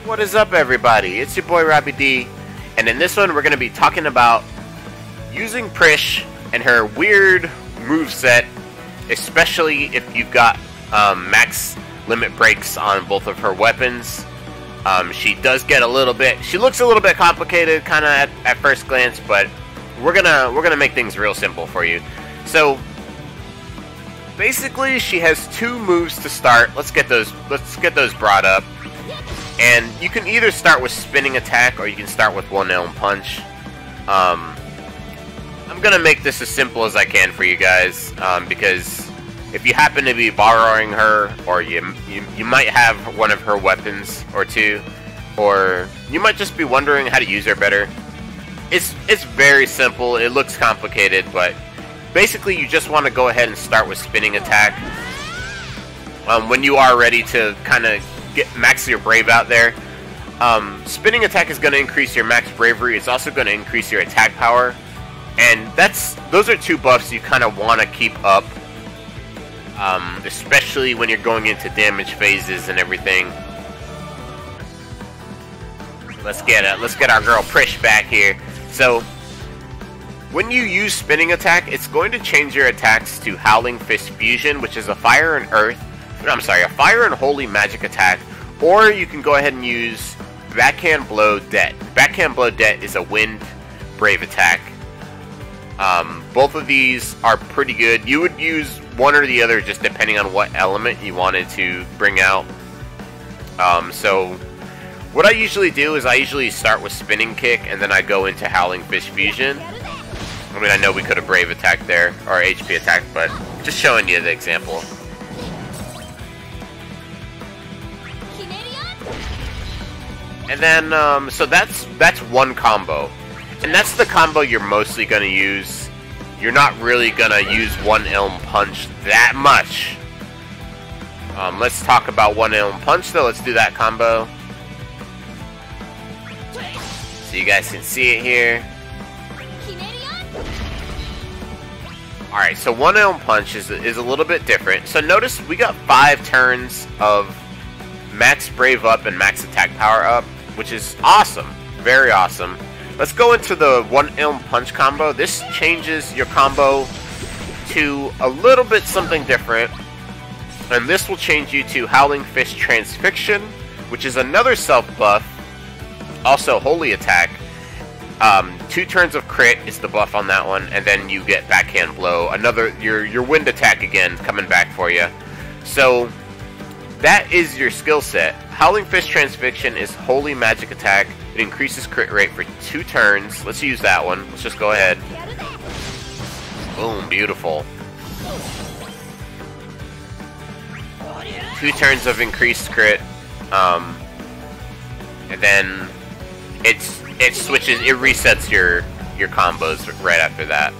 What is up, everybody? It's your boy Robbie D, and in this one we're going to be talking about using Prishe and her weird moveset, especially if you've got max limit breaks on both of her weapons. She does get a little bit, she looks a little bit complicated kind of at first glance, but we're gonna make things real simple for you. So basically she has two moves to start. Let's get those brought up. And you can either start with spinning attack or you can start with one elm punch. I'm gonna make this as simple as I can for you guys, because if you happen to be borrowing her, or you might have one of her weapons or two, or you might just be wondering how to use her better. It's very simple. It looks complicated, but basically you just want to go ahead and start with spinning attack. When you are ready to kind of max your brave out there. Spinning attack is going to increase your max bravery. It's also going to increase your attack power, and those are two buffs you kind of want to keep up, especially when you're going into damage phases and everything. Let's get our girl Prishe back here. So when you use spinning attack, it's going to change your attacks to Howling Fist Fusion, which is a fire and holy magic attack, or you can go ahead and use Backhand Blow Det. Backhand Blow Det is a wind brave attack. Both of these are pretty good. You would use one or the other just depending on what element you wanted to bring out. So what I usually do is I usually start with Spinning Kick and then I go into Howling Fist Fusion. I mean, I know we could have brave attack there, or HP attack, but just showing you the example. And then, so that's one combo. And that's the combo you're mostly going to use. You're not really going to use one Elm Punch that much. Let's talk about one Elm Punch, though. Let's do that combo. So you guys can see it here. Alright, so one Elm Punch is a little bit different. So notice we got 5 turns of max brave up and max attack power up, which is awesome. Very awesome. Let's go into the one Elm Punch combo. This changes your combo to a little bit something different. And this will change you to Howling Fist Transfixion, which is another self buff. Also holy attack. 2 turns of crit is the buff on that one, and then you get Backhand Blow. Another your wind attack again coming back for you. So that is your skill set. Howling Fist Transfixion is holy magic attack. It increases crit rate for 2 turns. Let's use that one. Let's just go ahead. Boom, beautiful. 2 turns of increased crit. And then it switches, it resets your combos right after that.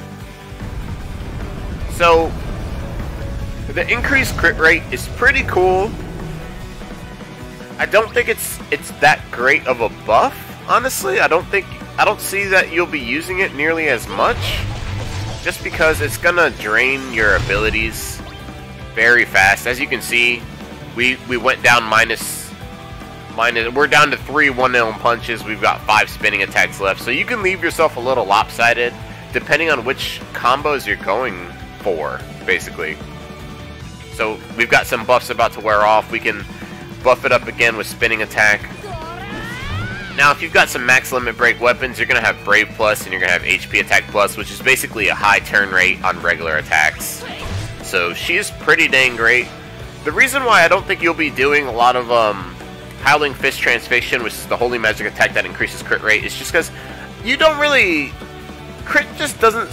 So the increased crit rate is pretty cool. I don't think it's that great of a buff, honestly. I don't see that you'll be using it nearly as much, just because it's gonna drain your abilities very fast. As you can see, we went down we're down to 3 one Elm Punches. We've got 5 spinning attacks left, so you can leave yourself a little lopsided depending on which combos you're going for, basically. So we've got some buffs about to wear off. We can buff it up again with spinning attack. Now if you've got some max limit break weapons, you're going to have Brave Plus and you're going to have HP attack plus, which is basically a high turn rate on regular attacks. So she is pretty dang great. The reason why I don't think you'll be doing a lot of Howling Fist Transfixion, which is the holy magic attack that increases crit rate, is just because you don't really... Crit just doesn't...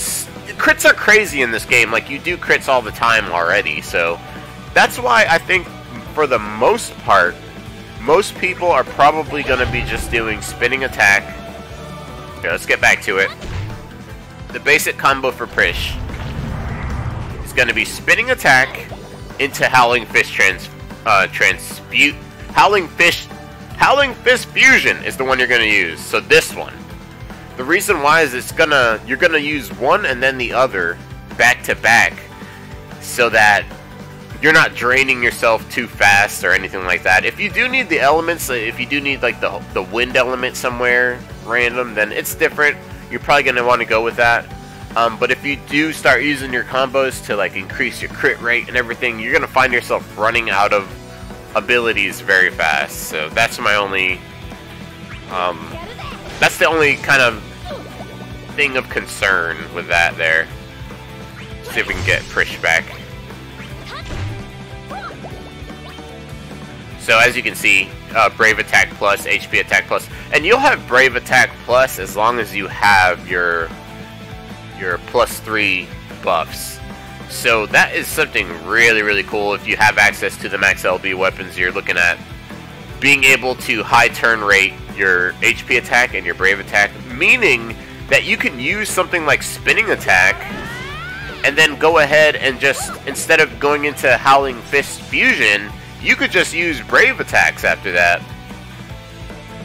Crits are crazy in this game. Like, you do crits all the time already, so that's why I think for the most part, most people are probably going to be just doing spinning attack. Okay, let's get back to it. The basic combo for Prishe is going to be spinning attack into Howling Fist Howling Fist Fusion is the one you're going to use. So this one. The reason why is you're going to use one and then the other back to back, so that you're not draining yourself too fast or anything like that. If you do need the elements, if you do need like the wind element somewhere random, then it's different. You're probably going to want to go with that. But if you do start using your combos to like increase your crit rate and everything, you're going to find yourself running out of abilities very fast. So that's my only, that's the only kind of thing of concern with that there. See if we can get Prishe back. So as you can see, Brave Attack Plus, HP Attack Plus, and you'll have Brave Attack Plus as long as you have your +3 buffs. So that is something really, really cool if you have access to the max LB weapons. You're looking at being able to high turn rate your HP attack and your Brave Attack, meaning that you can use something like Spinning Attack and then go ahead and just, instead of going into Howling Fist Fusion, you could just use Brave Attacks after that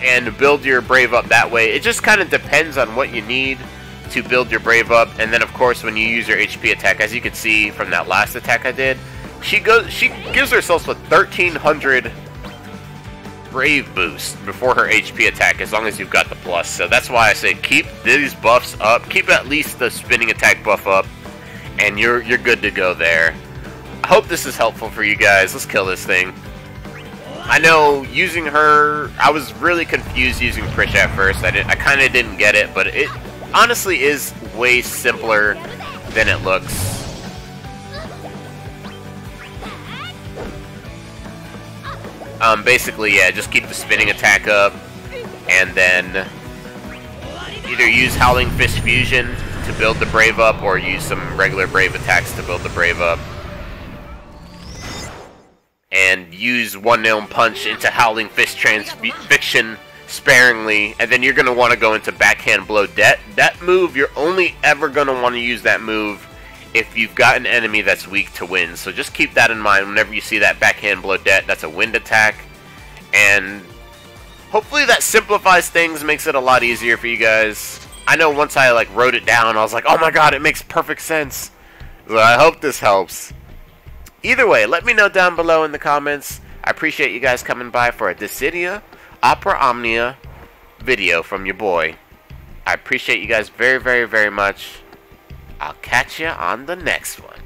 and build your Brave up that way. It just kind of depends on what you need to build your Brave up. And then of course when you use your HP attack, as you can see from that last attack I did, she gives herself a 1300 Brave boost before her HP attack as long as you've got the plus. So that's why I say keep these buffs up, keep at least the Spinning Attack buff up, and you're good to go there. I hope this is helpful for you guys. Let's kill this thing. I know using her, I was really confused using Prishe at first. I kind of didn't get it, but it honestly is way simpler than it looks. Basically, yeah, just keep the Spinning Attack up, and then either use Howling Fist Fusion to build the Brave up, or use some regular Brave attacks to build the Brave up. And use One Nail Punch into Howling Fist Transfixion sparingly, and then you're going to want to go into Backhand Blow. That move, you're only ever going to want to use that move if you've got an enemy that's weak to wind. So just keep that in mind whenever you see that Backhand Blow Det. That's a wind attack, and hopefully that simplifies things, makes it a lot easier for you guys. I know once I like wrote it down, I was like, oh my god, it makes perfect sense. So I hope this helps. Either way, let me know down below in the comments. I appreciate you guys coming by for a Dissidia Opera Omnia video from your boy. I appreciate you guys very, very, very much. I'll catch you on the next one.